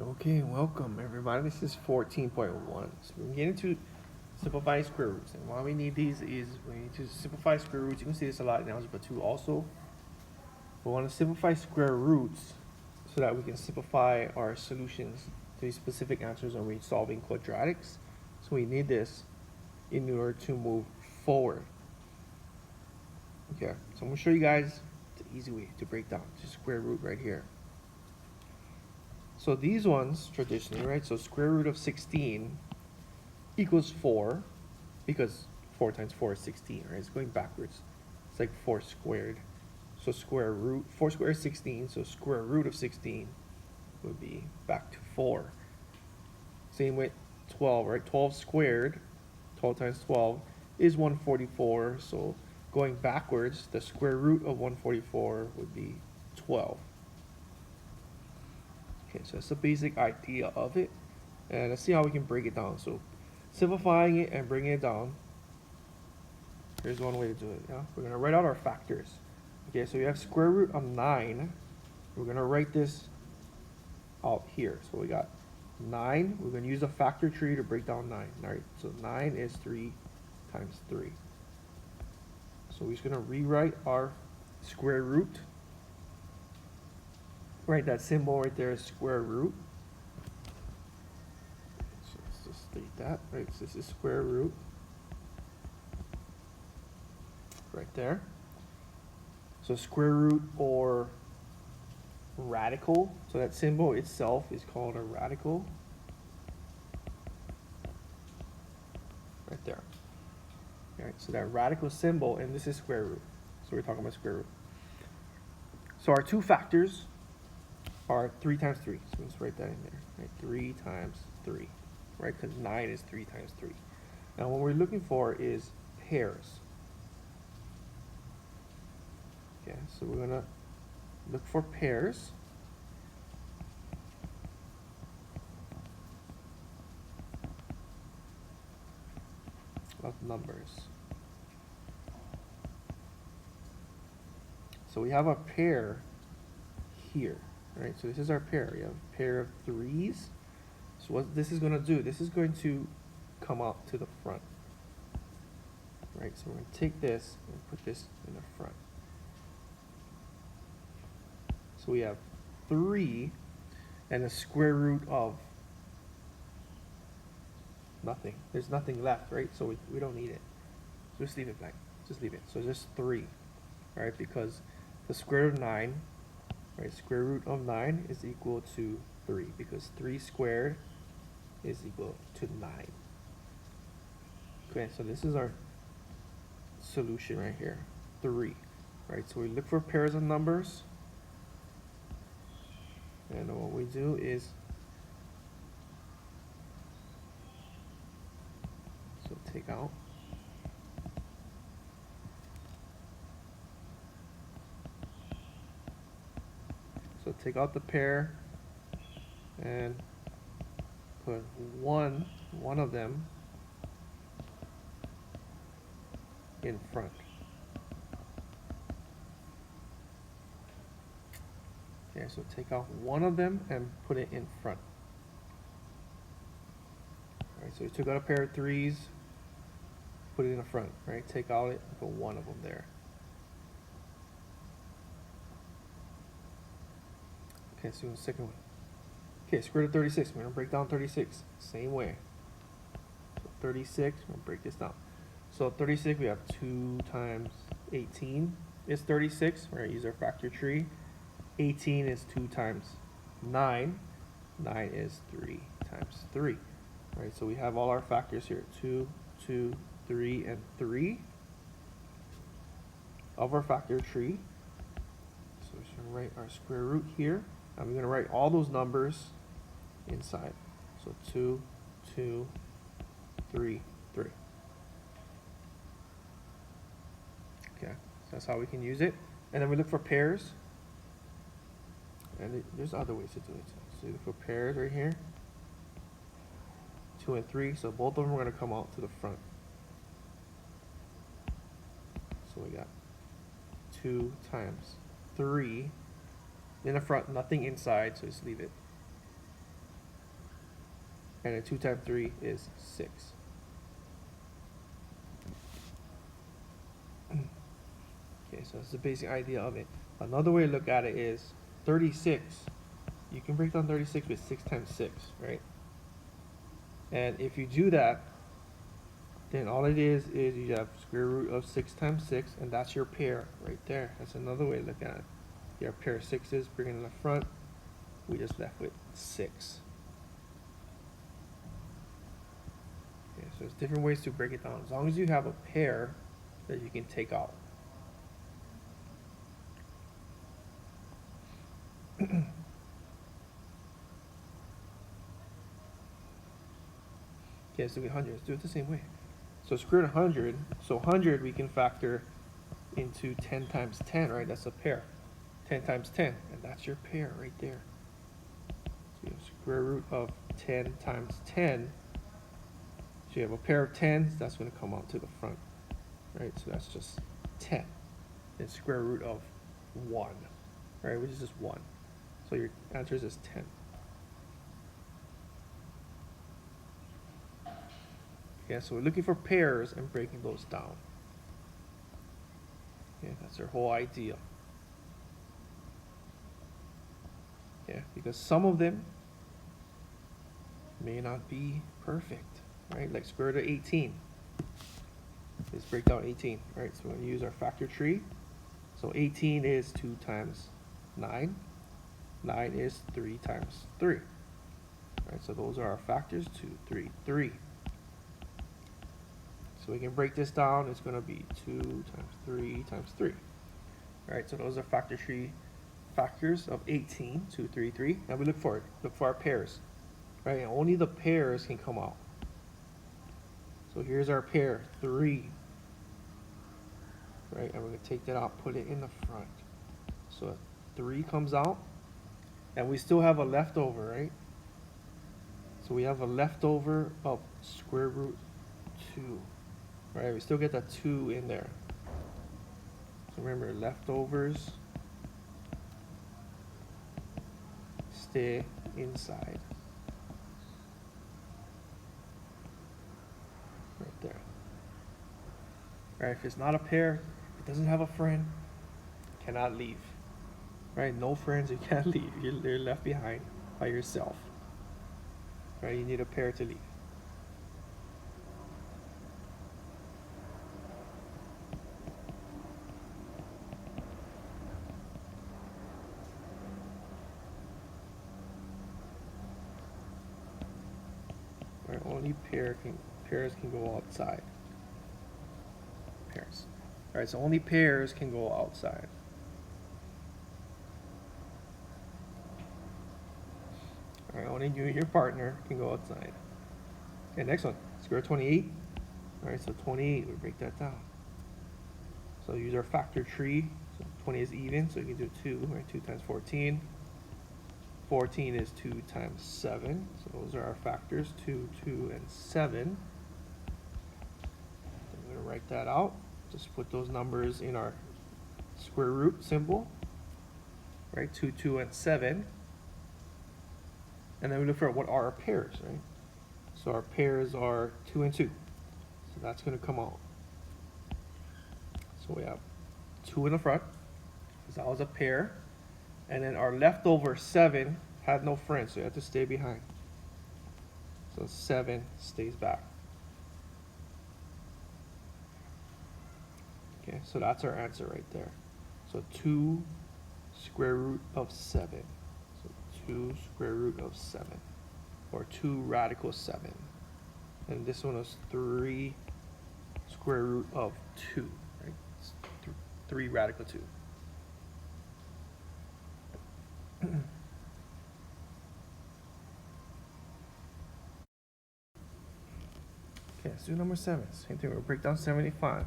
Okay, welcome everybody. This is 14.1. So we're getting to simplifying square roots. And why we need these is we need to simplify square roots. You can see this a lot in Algebra 2 also. We want to simplify square roots so that we can simplify our solutions to these specific answers when we're solving quadratics. So we need this in order to move forward. Okay, so I'm going to show you guys the easy way to break down the square root right here. So these ones, traditionally, right? So square root of 16 equals 4, because 4 times 4 is 16, right? It's going backwards. It's like 4 squared. So square root, 4 squared is 16, so square root of 16 would be back to 4. Same with 12, right? 12 squared, 12 times 12 is 144, so going backwards, the square root of 144 would be 12. Okay, so that's the basic idea of it. And let's see how we can break it down. So simplifying it and bringing it down. Here's one way to do it. Yeah, we're gonna write out our factors. Okay, so we have square root of 9. We're gonna write this out here. So we got 9. We're gonna use a factor tree to break down 9. All right, so 9 is 3 times 3. So we're just gonna rewrite our square root. Right, that symbol right there is square root. So let's just state that. Right, so this is square root. Right there. So square root or radical. So that symbol itself is called a radical. Right there. All right, so that radical symbol, and this is square root. So we're talking about square root. So our two factors are 3 times 3. So let's write that in there. Right? 3 times 3. Right? Because 9 is 3 times 3. Now what we're looking for is pairs. Okay, so we're gonna look for pairs. Of numbers. So we have a pair here, right? So this is our pair. We have a pair of 3s. So what this is going to do, this is going to come out to the front, right? So we're going to take this and put this in the front. So we have 3 and the square root of nothing. There's nothing left, right? So we don't need it. So just leave it blank. Just leave it. So just 3, right? Because the square root of 9, right? Square root of 9 is equal to 3 because 3 squared is equal to 9. Okay, so this is our solution right here, 3, right? So we look for pairs of numbers, and what we do is, so take out, so take out the pair and put one of them in front. Okay, so take out one of them and put it in front. All right, so we took out a pair of 3s, put it in the front, right? Take out it, put one of them there. Okay, so the second one. Okay, square root of 36. We're gonna break down 36. Same way. So 36, we're gonna break this down. So 36, we have 2 times 18 is 36. We're gonna use our factor tree. 18 is 2 times 9. 9 is 3 times 3. All right, so we have all our factors here. 2, 2, 3, and 3 of our factor tree. So we're just gonna write our square root here. And we're gonna write all those numbers inside. So 2, 2, 3, 3. Okay, so that's how we can use it. And then we look for pairs. And there's other ways to do it. So you look for pairs right here. 2 and 3. So both of them are going to come out to the front. So we got 2 times 3 in the front, nothing inside, so just leave it. And then 2 times 3 is 6. Okay, so that's the basic idea of it. Another way to look at it is 36. You can break down 36 with 6 times 6, right? And if you do that, then all it is you have square root of 6 times 6, and that's your pair right there. That's another way to look at it. Your pair of 6's, bring it in the front. We just left with 6. Okay, so there's different ways to break it down. As long as you have a pair that you can take out. Okay, so we 100. Let's do it the same way. So square root of 100. So 100 we can factor into 10 times 10, right? That's a pair. 10 times 10, and that's your pair right there. So you have square root of 10 times 10. So you have a pair of 10s, that's going to come out to the front, right? So that's just 10. And square root of 1, right? Which is just 1. So your answer is just 10. Okay, so we're looking for pairs and breaking those down. Okay, that's our whole idea. Yeah, because some of them may not be perfect, right? Like square root of 18. Let's break down 18, right? So we're going to use our factor tree. So 18 is 2 times 9. 9 is 3 times 3. Right, so those are our factors, 2, 3, 3. So we can break this down. It's going to be 2 times 3 times 3. All right, so those are factor tree factors of 18, 2, 3, 3. Now we look for it. Look for our pairs, right? And only the pairs can come out. So here's our pair, 3. Right, and we're going to take that out, put it in the front. So 3 comes out, and we still have a leftover, right? So we have a leftover of square root 2. Right, we still get that 2 in there. So remember, leftovers stay inside. Right there. Right, if it's not a pair, it doesn't have a friend, cannot leave. Right, no friends, you can't leave. You're left behind by yourself. Right, you need a pair to leave. Right, only pairs can go outside. Pairs. All right, so only pairs can go outside. All right, only you and your partner can go outside. Okay, next one, square root of 28. All right, so 28, we break that down. So use our factor tree. So 20 is even, so you can do 2, right? 2 times 14. 14 is 2 times 7. So those are our factors, 2, 2, and 7. I'm going to write that out. Just put those numbers in our square root symbol, right? 2, 2, and 7. And then we look for what are our pairs, right? So our pairs are 2 and 2. So that's going to come out. So we have 2 in the front, because that was a pair. And then our leftover 7 had no friends, so you have to stay behind. So 7 stays back. Okay, so that's our answer right there. So 2 square root of 7. So 2 square root of 7. Or 2 radical 7. And this one is 3 square root of 2. Right? It's 3 radical 2. Okay, let's do number 7. Same thing, we'll break down 75.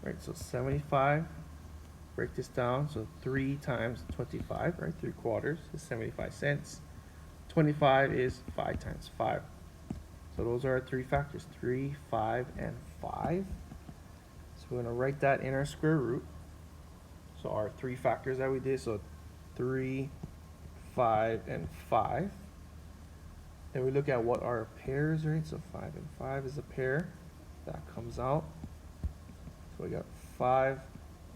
Right, so 75, break this down. So 3 times 25, right? 3 quarters is 75 cents. 25 is 5 times 5. So those are our 3 factors, 3, 5, and 5. So we're going to write that in our square root. So our 3 factors that we did, so 3, 5, and 5. and we look at what are pairs, right? So 5 and 5 is a pair. That comes out. So we got 5,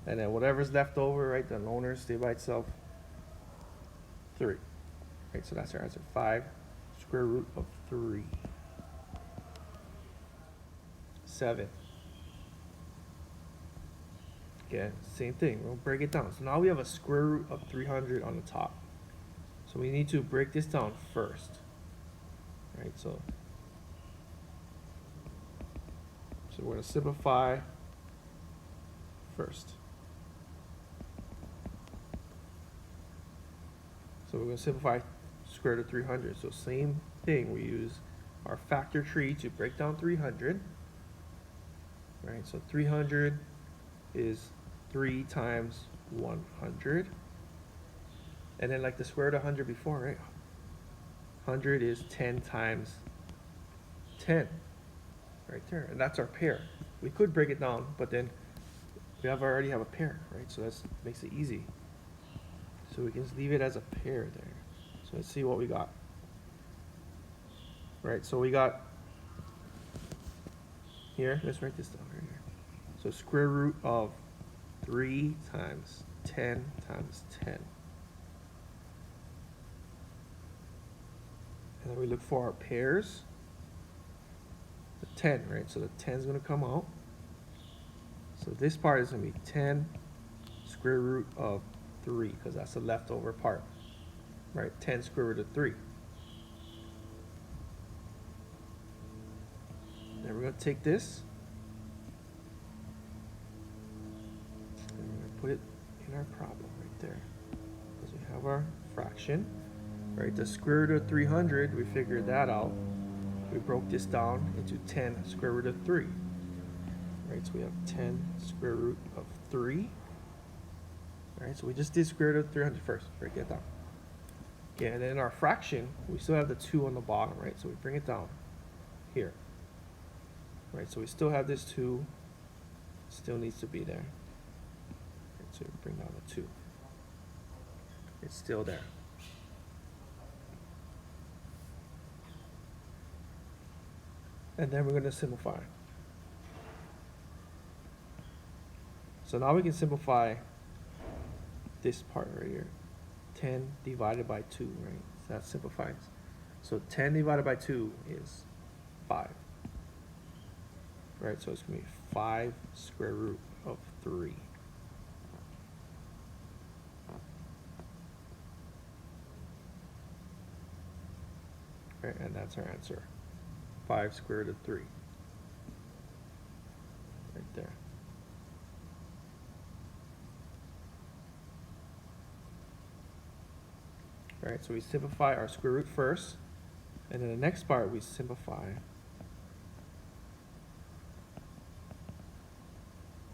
and then whatever's left over, right? The loner stay by itself. 3, right? So that's our answer. 5 square root of 3. 7. Again, same thing. We'll break it down. So now we have a square root of 300 on the top. So we need to break this down first. Right? So we're going to simplify first. So we're going to simplify square root of 300. So same thing. We use our factor tree to break down 300. Right? So 300 is 3 times 100. And then like the square root of 100 before, right? 100 is 10 times 10. Right there. And that's our pair. We could break it down, but then we already have a pair, right? So that makes it easy. So we can just leave it as a pair there. So let's see what we got. Right, so we got here, let's write this down right here. So square root of 3 times 10 times 10. And then we look for our pairs. The 10, right? So the 10 is going to come out. So this part is going to be 10 square root of 3, because that's the leftover part. Right? 10 square root of 3. Then we're going to take this and we're going to put it in our problem right there. Because we have our fraction. Right? The square root of 300, we figured that out. We broke this down into 10 square root of 3. Right? So we have 10 square root of 3. Alright, so we just did square root of 300 first. Break that down. Okay, and then our fraction, we still have the 2 on the bottom, right? So we bring it down here. Right, so we still have this 2. Still needs to be there. Right, so we bring down the 2. It's still there. And then we're going to simplify. So now we can simplify this part right here. 10 divided by 2, right? So that simplifies. So 10 divided by 2 is 5. Right, so it's going to be 5 square root of 3. Right, and that's our answer. 5 square root of 3. Right there. Right, so we simplify our square root first, and then the next part we simplify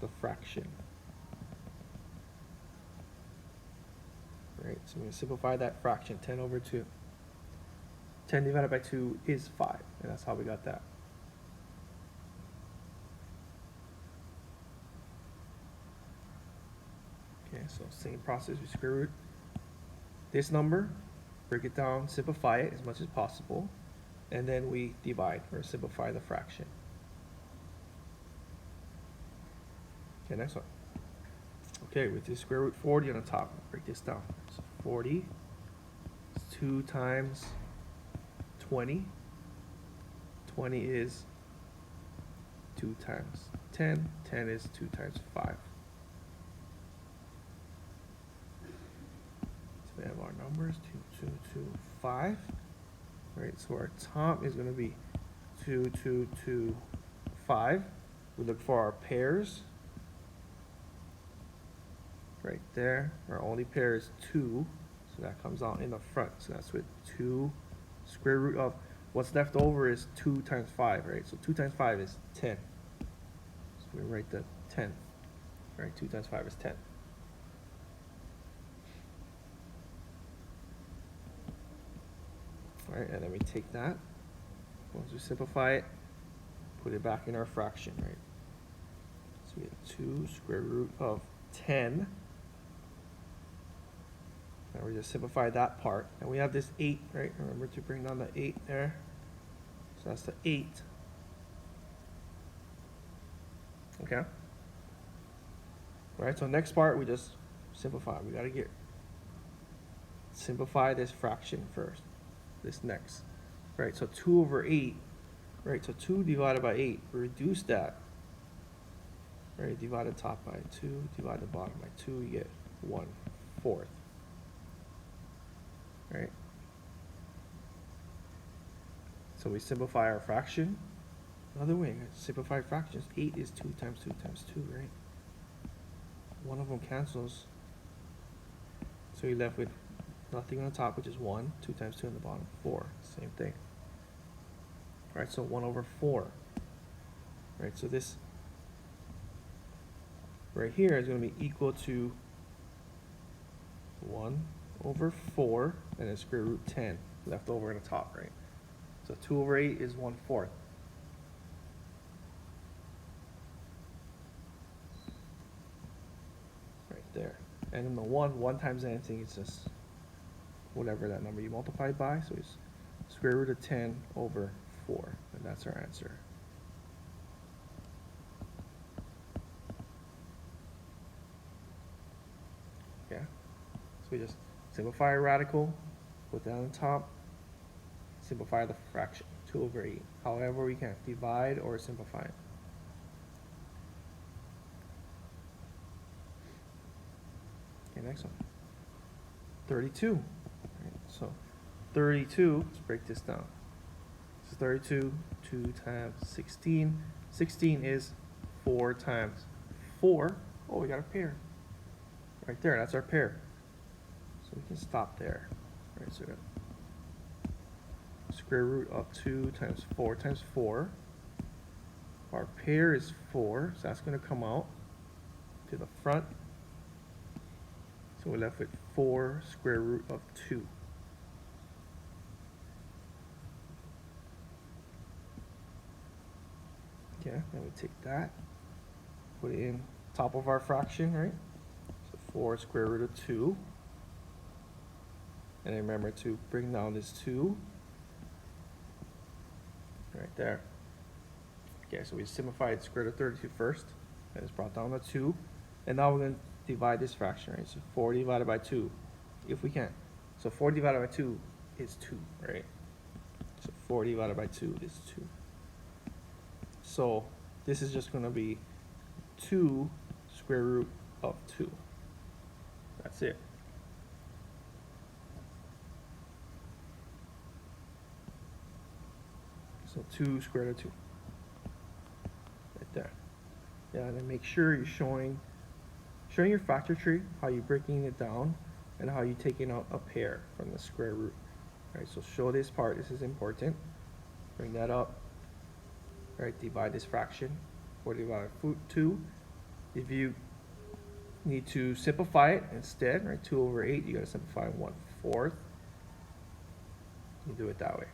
the fraction. Right, so we're going to simplify that fraction, 10 over 2. 10 divided by 2 is 5, and that's how we got that. Okay, so same process, we square root this number, break it down, simplify it as much as possible, and then we divide or simplify the fraction. Okay, next one. Okay, with this square root 40 on the top, break this down. So 40 is 2 times 20. 20 is 2 times 10. 10 is 2 times 5. So we have our numbers, 2, 2, 2, 5. Right, so our top is going to be 2, 2, 2, 5. We look for our pairs. Right there, our only pair is 2, so that comes out in the front. So that's with 2 square root of, what's left over is 2 times 5, right? So 2 times 5 is 10. So we write the 10, right? 2 times 5 is 10. All right, and then we take that, once we simplify it, put it back in our fraction, right? So we have 2 square root of 10. And we just simplify that part. And we have this 8, right? Remember to bring down the 8 there. So that's the 8. Okay? Right, so next part we just simplify. We gotta simplify this fraction first. This next. Right, so 2 over 8. Right, so 2 divided by 8. We reduce that. Right, divide the top by 2, divide the bottom by 2, you get 1/4. Right? So we simplify our fraction. Another way, simplify fractions. 8 is 2 times 2 times 2, right? One of them cancels. So you're left with nothing on the top, which is 1. 2 times 2 on the bottom, 4. Same thing. Alright, so 1/4. Right, so this right here is going to be equal to 1/4 and then square root 10 left over in the top, right? So 2 over 8 is 1/4. Right there. And then the 1 times anything is just whatever that number you multiply by. So it's square root of 10/4. And that's our answer. Yeah. So we just simplify a radical, put that on top, simplify the fraction, 2 over 8. However we can, divide or simplify it. Okay, next one. 32. Right, so 32, let's break this down. So 32, 2 times 16. 16 is 4 times 4. Oh, we got a pair. Right there, that's our pair. So we can stop there. Right, so we got square root of 2 times 4 times 4. Our pair is 4, so that's going to come out to the front. So we're left with 4 square root of 2. Okay, then we take that, put it in top of our fraction, right? So 4 square root of 2. And then remember to bring down this 2. Right there. Okay, so we simplified square root of 32 first. And it's brought down to 2. And now we're going to divide this fraction, right? So 4 divided by 2, if we can. So 4 divided by 2 is 2, right? So 4 divided by 2 is 2. So this is just going to be 2 square root of 2. That's it. So 2 square root of 2. Right there. Yeah, and then make sure you're showing your factor tree, how you're breaking it down, and how you're taking out a pair from the square root. Right, so show this part, this is important. Bring that up. Right, divide this fraction. 4 divided by 2. If you need to simplify it instead, right, 2 over 8, you gotta simplify 1/4. You do it that way.